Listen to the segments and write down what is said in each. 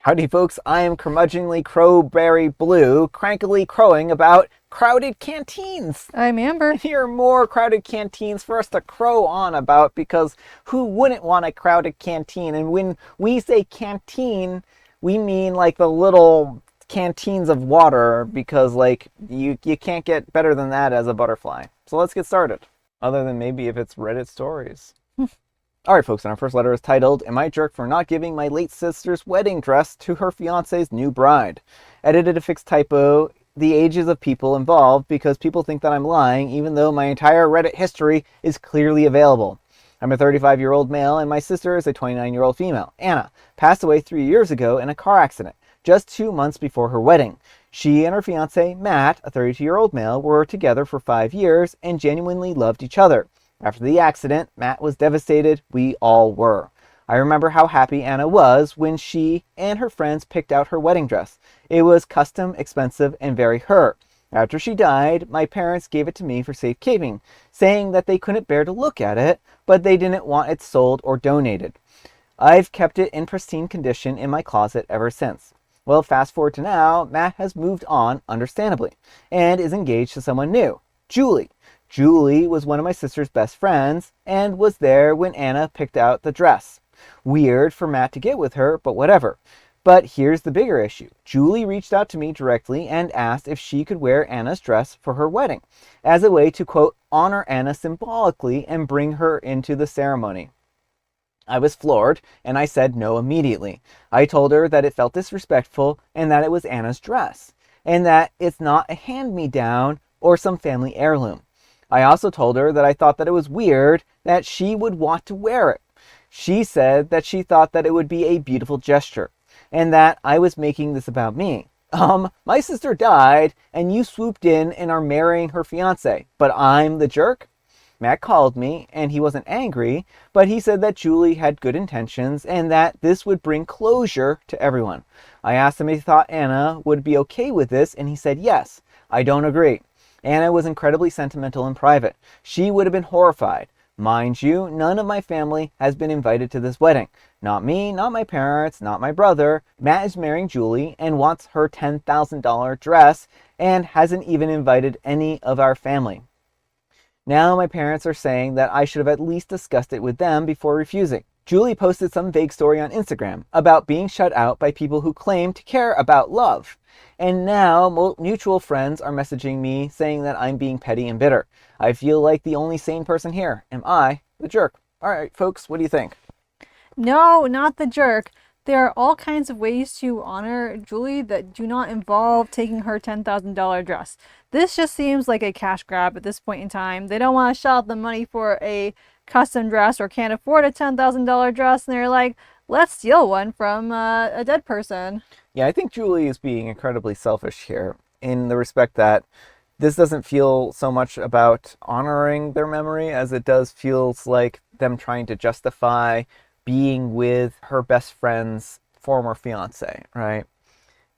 Howdy folks, I am curmudgeonly Crowberry Blue, crankily crowing about crowded canteens. I'm Amber. Here are more crowded canteens for us to crow on about, because who wouldn't want a crowded canteen? And when we say canteen, we mean like the little canteens of water, because like you can't get better than that as a butterfly. So let's get started. Other than maybe if it's Reddit stories. Alright folks, and our first letter is titled, Am I a Jerk for Not Giving My Late Sister's Wedding Dress to Her Fiancé's New Bride? Edited to fix typo, the ages of people involved, because people think that I'm lying, even though my entire Reddit history is clearly available. I'm a 35-year-old male, and my sister is a 29-year-old female. Anna passed away 3 years ago in a car accident, just 2 months before her wedding. She and her fiancé, Matt, a 32-year-old male, were together for 5 years and genuinely loved each other. After the accident, Matt was devastated. We all were. I remember how happy Anna was when she and her friends picked out her wedding dress. It was custom, expensive, and very her. After she died, my parents gave it to me for safekeeping, saying that they couldn't bear to look at it, but they didn't want it sold or donated. I've kept it in pristine condition in my closet ever since. Well, fast forward to now, Matt has moved on, understandably, and is engaged to someone new, Julie. Julie was one of my sister's best friends and was there when Anna picked out the dress. Weird for Matt to get with her, but whatever. But here's the bigger issue. Julie reached out to me directly and asked if she could wear Anna's dress for her wedding, as a way to, quote, honor Anna symbolically and bring her into the ceremony. I was floored, and I said no immediately. I told her that it felt disrespectful and that it was Anna's dress, and that it's not a hand-me-down or some family heirloom. I also told her that I thought that it was weird that she would want to wear it. She said that she thought that it would be a beautiful gesture, and that I was making this about me. My sister died, and you swooped in and are marrying her fiancé, but I'm the jerk? Matt called me, and he wasn't angry, but he said that Julie had good intentions and that this would bring closure to everyone. I asked him if he thought Anna would be okay with this, and he said yes. I don't agree. Anna was incredibly sentimental in private. She would have been horrified. Mind you, none of my family has been invited to this wedding. Not me, not my parents, not my brother. Matt is marrying Julie and wants her $10,000 dress and hasn't even invited any of our family. Now my parents are saying that I should have at least discussed it with them before refusing. Julie posted some vague story on Instagram about being shut out by people who claim to care about love. And now mutual friends are messaging me saying that I'm being petty and bitter. I feel like the only sane person here. Am I the jerk? All right, folks, what do you think? No, not the jerk. There are all kinds of ways to honor Julie that do not involve taking her $10,000 dress. This just seems like a cash grab at this point in time. They don't want to shell out the money for a custom dress or can't afford a $10,000 dress, and they're like, let's steal one from a dead person. Yeah, I think Julie is being incredibly selfish here in the respect that this doesn't feel so much about honoring their memory as it does feels like them trying to justify being with her best friend's former fiance, right?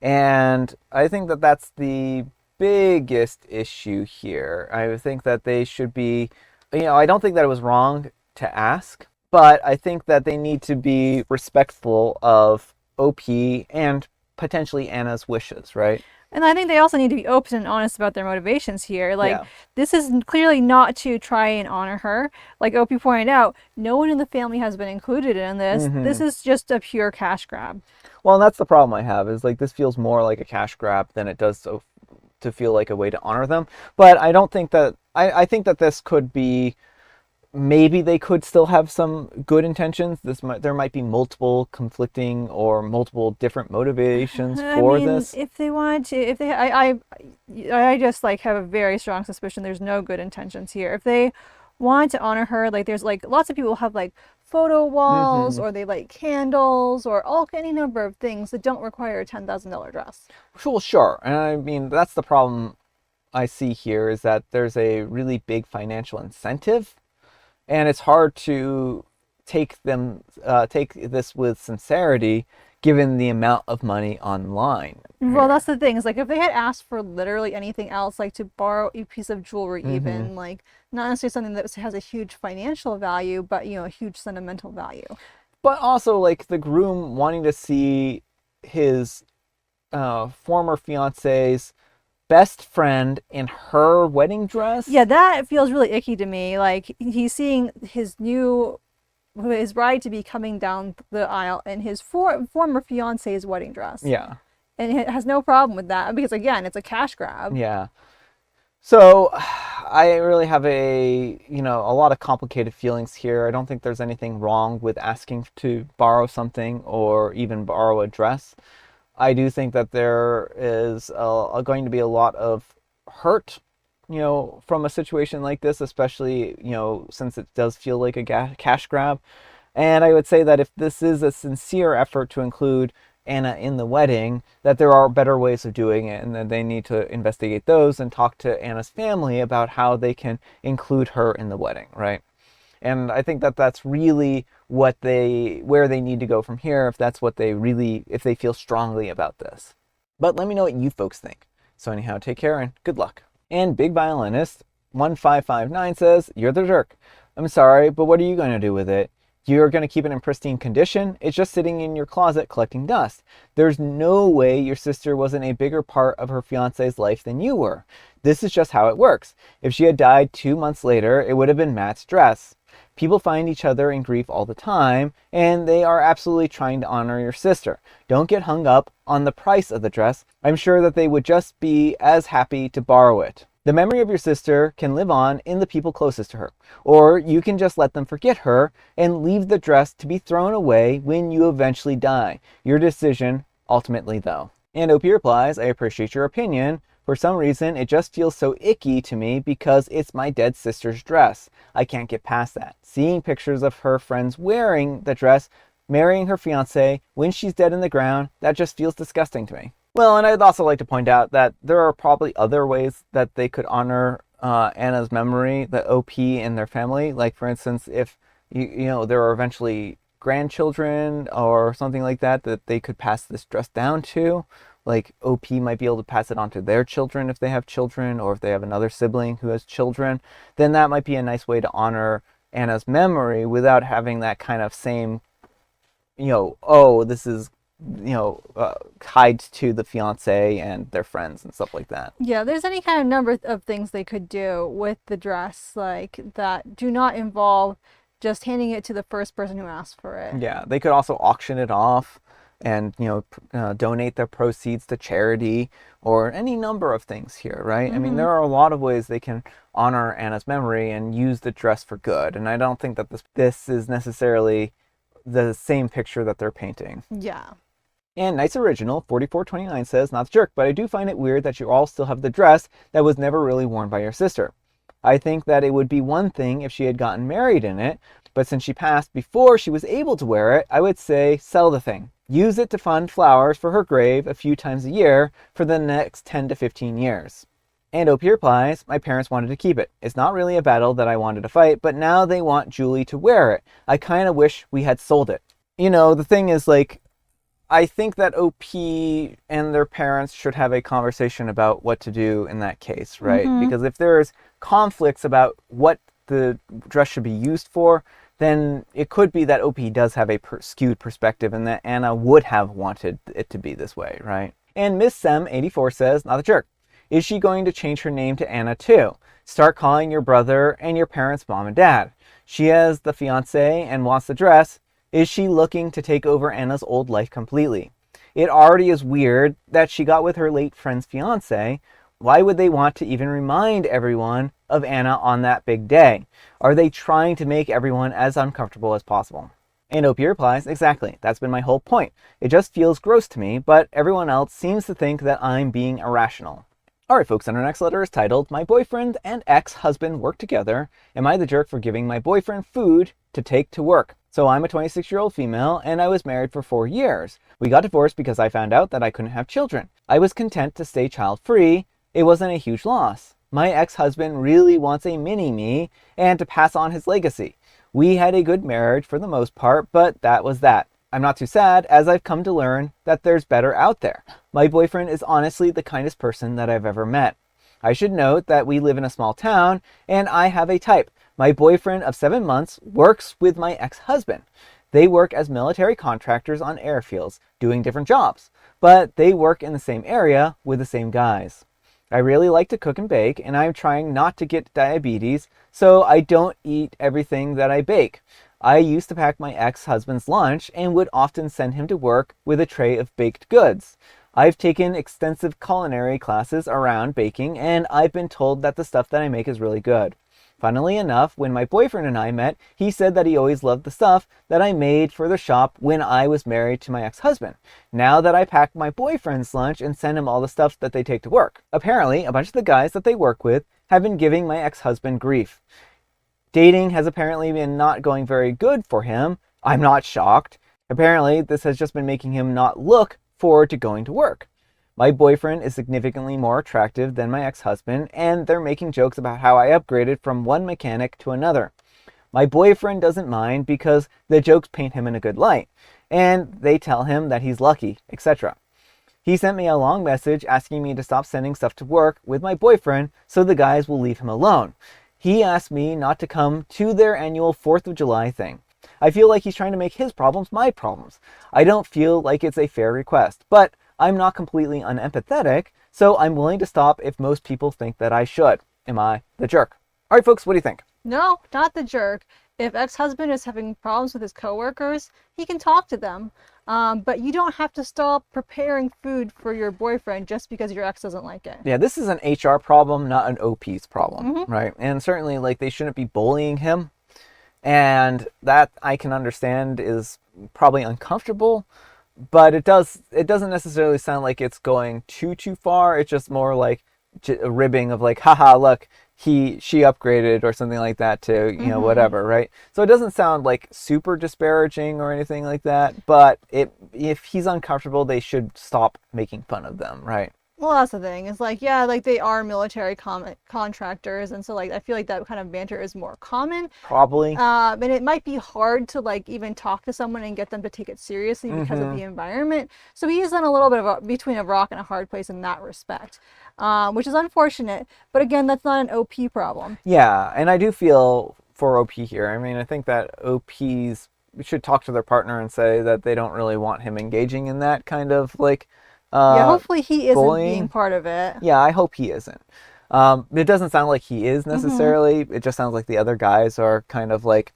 And I think that that's the biggest issue here. I think that they should be, I don't think that it was wrong to ask, but I think that they need to be respectful of OP and potentially Anna's wishes, right? And I think they also need to be open and honest about their motivations here. Like, This is clearly not to try and honor her. Like Opie pointed out, no one in the family has been included in this. Mm-hmm. This is just a pure cash grab. Well, and that's the problem I have, is like this feels more like a cash grab than it does to feel like a way to honor them. But I don't think that, I think that this could be, maybe they could still have some good intentions. There might be multiple conflicting or multiple different motivations for this. If they want to, I just like have a very strong suspicion there's no good intentions here. If they want to honor her, like there's like lots of people have like photo walls or they like candles or any number of things that don't require a $10,000 dress. Well, sure. And I mean, that's the problem I see here, is that there's a really big financial incentive. And it's hard to take this with sincerity, given the amount of money online. Well, that's the thing. Is like if they had asked for literally anything else, like to borrow a piece of jewelry, even like not necessarily something that has a huge financial value, but a huge sentimental value. But also like the groom wanting to see his former fiance's best friend in her wedding dress. Yeah, that feels really icky to me. Like he's seeing his bride to be coming down the aisle in his former fiance's wedding dress. Yeah. And he has no problem with that because, again, it's a cash grab. Yeah. So I really have a lot of complicated feelings here. I don't think there's anything wrong with asking to borrow something or even borrow a dress. I do think that there is going to be a lot of hurt, from a situation like this, especially, since it does feel like a cash grab. And I would say that if this is a sincere effort to include Anna in the wedding, that there are better ways of doing it, and that they need to investigate those and talk to Anna's family about how they can include her in the wedding, right? And I think that that's really where they need to go from here if they feel strongly about this. But let me know what you folks think. So anyhow, take care and good luck. And Big Violinist 1559 says, "You're the jerk. I'm sorry, but what are you going to do with it? You're going to keep it in pristine condition? It's just sitting in your closet collecting dust. There's no way your sister wasn't a bigger part of her fiance's life than you were. This is just how it works. If she had died 2 months later, it would have been Matt's dress. People find each other in grief all the time, and they are absolutely trying to honor your sister. Don't get hung up on the price of the dress. I'm sure that they would just be as happy to borrow it. The memory of your sister can live on in the people closest to her, or you can just let them forget her and leave the dress to be thrown away when you eventually die. Your decision, ultimately, though." And OP replies, "I appreciate your opinion. For some reason, it just feels so icky to me because it's my dead sister's dress. I can't get past that. Seeing pictures of her friends wearing the dress, marrying her fiancé when she's dead in the ground, that just feels disgusting to me." Well, and I'd also like to point out that there are probably other ways that they could honor Anna's memory, the OP and their family. Like, for instance, if there are eventually grandchildren or something like that they could pass this dress down to. Like, OP might be able to pass it on to their children if they have children, or if they have another sibling who has children, then that might be a nice way to honor Anna's memory without having that kind of same, this is tied to the fiance and their friends and stuff like that. Yeah, there's any kind of number of things they could do with the dress, like that do not involve just handing it to the first person who asked for it. Yeah, they could also auction it off and donate their proceeds to charity or any number of things here, right? I mean, there are a lot of ways they can honor Anna's memory and use the dress for good, and I don't think that this is necessarily the same picture that they're painting. Yeah. And Nice Original 4429 says, "Not the jerk, but I do find it weird that you all still have the dress that was never really worn by your sister. I think that it would be one thing if she had gotten married in it, but since she passed before she was able to wear it, I would say sell the thing. Use it to fund flowers for her grave a few times a year for the next 10 to 15 years. And OP replies, "My parents wanted to keep it. It's not really a battle that I wanted to fight, but now they want Julie to wear it. I kind of wish we had sold it." The thing is, like, I think that OP and their parents should have a conversation about what to do in that case, right? Because if there's conflicts about what the dress should be used for, then it could be that OP does have a skewed perspective and that Anna would have wanted it to be this way, right? And Miss Sem84 says, "Not the jerk. Is she going to change her name to Anna too? Start calling your brother and your parents mom and dad. She has the fiancé and wants the dress. Is she looking to take over Anna's old life completely? It already is weird that she got with her late friend's fiancé. Why would they want to even remind everyone of Anna on that big day? Are they trying to make everyone as uncomfortable as possible?" And OP replies, "Exactly. That's been my whole point. It just feels gross to me, but everyone else seems to think that I'm being irrational." All right, folks, and our next letter is titled, "My boyfriend and ex-husband work together. Am I the jerk for giving my boyfriend food to take to work? So I'm a 26-year-old female, and I was married for 4 years. We got divorced because I found out that I couldn't have children. I was content to stay child-free. It wasn't a huge loss. My ex-husband really wants a mini-me and to pass on his legacy. We had a good marriage for the most part, but that was that. I'm not too sad, as I've come to learn that there's better out there. My boyfriend is honestly the kindest person that I've ever met. I should note that we live in a small town, and I have a type. My boyfriend of 7 months works with my ex-husband. They work as military contractors on airfields, doing different jobs, but they work in the same area with the same guys. I really like to cook and bake, and I'm trying not to get diabetes, so I don't eat everything that I bake. I used to pack my ex-husband's lunch and would often send him to work with a tray of baked goods. I've taken extensive culinary classes around baking, and I've been told that the stuff that I make is really good. Funnily enough, when my boyfriend and I met, he said that he always loved the stuff that I made for the shop when I was married to my ex-husband. Now that I pack my boyfriend's lunch and send him all the stuff that they take to work. Apparently, a bunch of the guys that they work with have been giving my ex-husband grief. Dating has apparently been not going very good for him. I'm not shocked. Apparently, this has just been making him not look forward to going to work. My boyfriend is significantly more attractive than my ex-husband, and they're making jokes about how I upgraded from one mechanic to another. My boyfriend doesn't mind because the jokes paint him in a good light, and they tell him that he's lucky, etc. He sent me a long message asking me to stop sending stuff to work with my boyfriend so the guys will leave him alone. He asked me not to come to their annual 4th of July thing. I feel like he's trying to make his problems my problems. I don't feel like it's a fair request, but I'm not completely unempathetic, so I'm willing to stop if most people think that I should. Am I the jerk? All right, folks, what do you think? No, not the jerk. If ex-husband is having problems with his coworkers, he can talk to them. But you don't have to stop preparing food for your boyfriend just because your ex doesn't like it. Yeah, this is an HR problem, not an OP's problem, right? And certainly, like, they shouldn't be bullying him. And that I can understand is probably uncomfortable. But it doesn't necessarily sound like it's going too far. It's just more like a ribbing of like, haha, look, she upgraded or something like that to, whatever, right? So it doesn't sound like super disparaging or anything like that. But if he's uncomfortable, they should stop making fun of them, right? Well, that's the thing. It's like, yeah, like they are military contractors, and so like I feel like that kind of banter is more common. Probably. And it might be hard to like even talk to someone and get them to take it seriously because of the environment. So he is in a little bit of between a rock and a hard place in that respect, which is unfortunate. But again, that's not an OP problem. Yeah, and I do feel for OP here. I mean, I think that OPs should talk to their partner and say that they don't really want him engaging in that kind of like. Yeah, hopefully he isn't bullying. being part of it. Yeah, I hope he isn't. It doesn't sound like he is necessarily. It just sounds like the other guys are kind of like,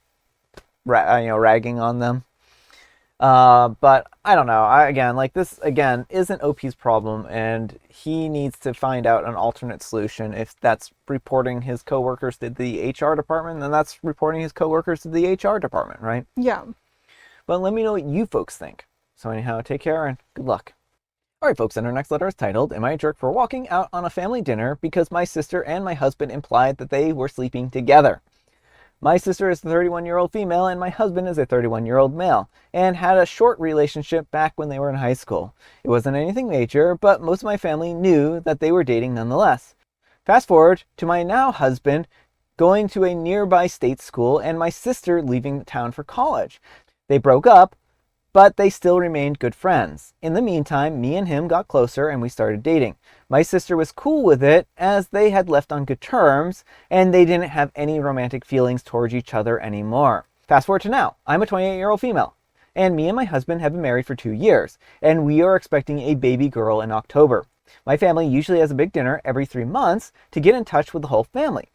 ragging on them. But I don't know. This isn't OP's problem, and he needs to find out an alternate solution. If that's reporting his coworkers to the HR department, then that's reporting his coworkers to the HR department, right? Yeah. But let me know what you folks think. So anyhow, take care and good luck. Alright folks, and our next letter is titled, Am I a Jerk for Walking Out on a Family Dinner Because My Sister and My Husband Implied That They Were Sleeping Together? My sister is a 31-year-old female and my husband is a 31-year-old male, and had a short relationship back when they were in high school. It wasn't anything major, but most of my family knew that they were dating nonetheless. Fast forward to my now husband going to a nearby state school and my sister leaving town for college. They broke up, but they still remained good friends. In the meantime, me and him got closer and we started dating. My sister was cool with it as they had left on good terms and they didn't have any romantic feelings towards each other anymore. Fast forward to now. I'm a 28-year-old female and me and my husband have been married for 2 years and we are expecting a baby girl in October. My family usually has a big dinner every 3 months to get in touch with the whole family.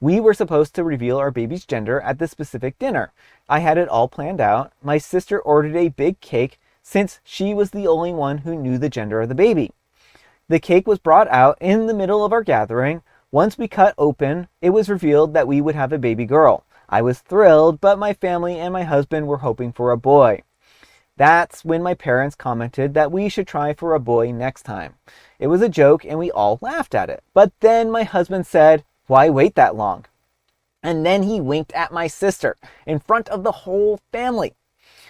We were supposed to reveal our baby's gender at this specific dinner. I had it all planned out. My sister ordered a big cake since she was the only one who knew the gender of the baby. The cake was brought out in the middle of our gathering. Once we cut open, it was revealed that we would have a baby girl. I was thrilled, but my family and my husband were hoping for a boy. That's when my parents commented that we should try for a boy next time. It was a joke and we all laughed at it. But then my husband said, "Why wait that long?" And then he winked at my sister in front of the whole family.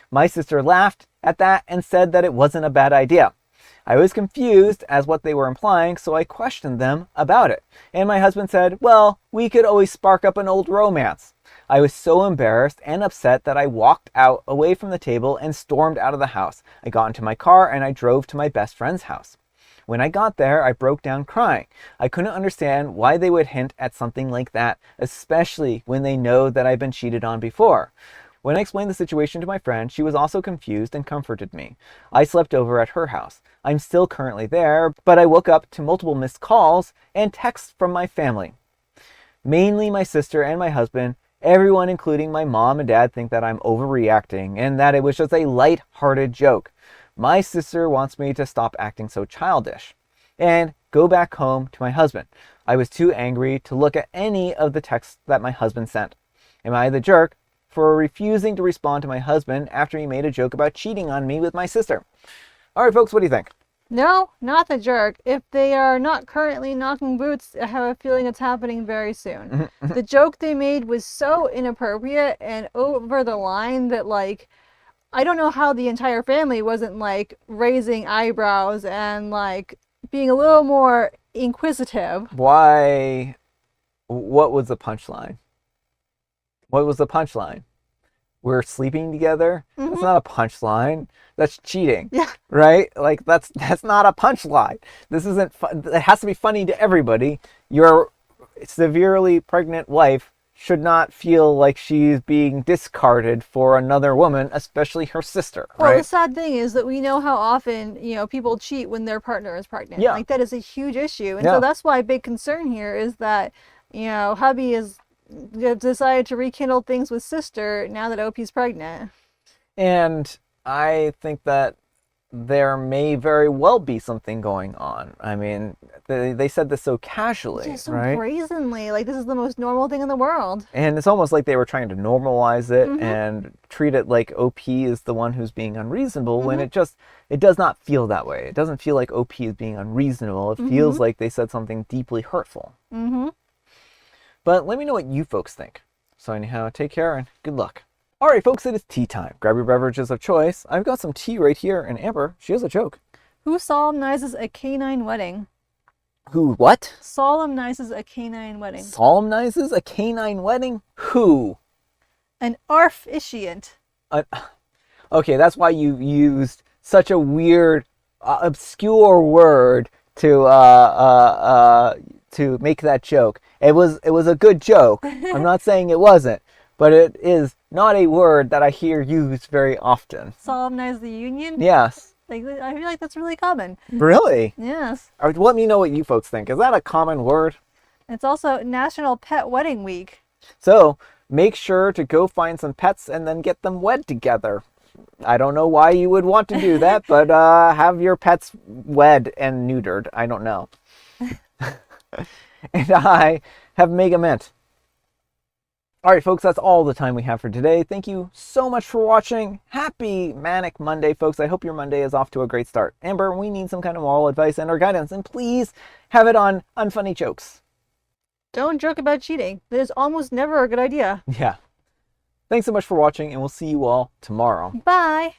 My sister laughed at that and said that it wasn't a bad idea. I was confused as what they were implying, so I questioned them about it. And my husband said, well, we could always spark up an old romance. I was so embarrassed and upset that I walked out away from the table and stormed out of the house. I got into my car and I drove to my best friend's house. When I got there, I broke down crying. I couldn't understand why they would hint at something like that, especially when they know that I've been cheated on before. When I explained the situation to my friend, she was also confused and comforted me. I slept over at her house. I'm still currently there, but I woke up to multiple missed calls and texts from my family. Mainly my sister and my husband. Everyone, including my mom and dad, think that I'm overreacting and that it was just a light-hearted joke. My sister wants me to stop acting so childish and go back home to my husband. I was too angry to look at any of the texts that my husband sent. Am I the jerk for refusing to respond to my husband after he made a joke about cheating on me with my sister? All right, folks, what do you think? No, not the jerk. If they are not currently knocking boots, I have a feeling it's happening very soon. The joke they made was so inappropriate and over the line that, like, I don't know how the entire family wasn't, like, raising eyebrows and, like, being a little more inquisitive. Why? What was the punchline? What was the punchline? We're sleeping together? That's not a punchline. That's cheating. Yeah. Right? Like, that's not a punchline. This isn't it has to be funny to everybody. Your severely pregnant wife should not feel like she's being discarded for another woman, especially her sister, Well, right? the sad thing is that we know how often, people cheat when their partner is pregnant. Yeah. Like, that is a huge issue. And Yeah. so that's why a big concern here is that, hubby has decided to rekindle things with sister now that OP's pregnant. And I think that there may very well be something going on. I mean, they said this so casually, Just so right? brazenly. Like, this is the most normal thing in the world. And it's almost like they were trying to normalize it and treat it like OP is the one who's being unreasonable when it does not feel that way. It doesn't feel like OP is being unreasonable. It feels like they said something deeply hurtful. But let me know what you folks think. So anyhow, take care and good luck. All right, folks, it is tea time. Grab your beverages of choice. I've got some tea right here, and Amber, she has a joke. Who solemnizes a canine wedding? Who what? Solemnizes a canine wedding. Solemnizes a canine wedding? Who? An ARF-itiant. Okay, that's why you used such a weird, obscure word to make that joke. It was a good joke. I'm not saying it wasn't, but it is not a word that I hear used very often. Solemnize the union? Yes. Like, I feel like that's really common. Really? Yes. Let me know what you folks think. Is that a common word? It's also National Pet Wedding Week. So make sure to go find some pets and then get them wed together. I don't know why you would want to do that, but have your pets wed and neutered. I don't know. And I have Mega Mint. All right, folks, that's all the time we have for today. Thank you so much for watching. Happy Manic Monday, folks. I hope your Monday is off to a great start. Amber, we need some kind of moral advice and or guidance, and please have it on unfunny jokes. Don't joke about cheating. That is almost never a good idea. Yeah. Thanks so much for watching, and we'll see you all tomorrow. Bye.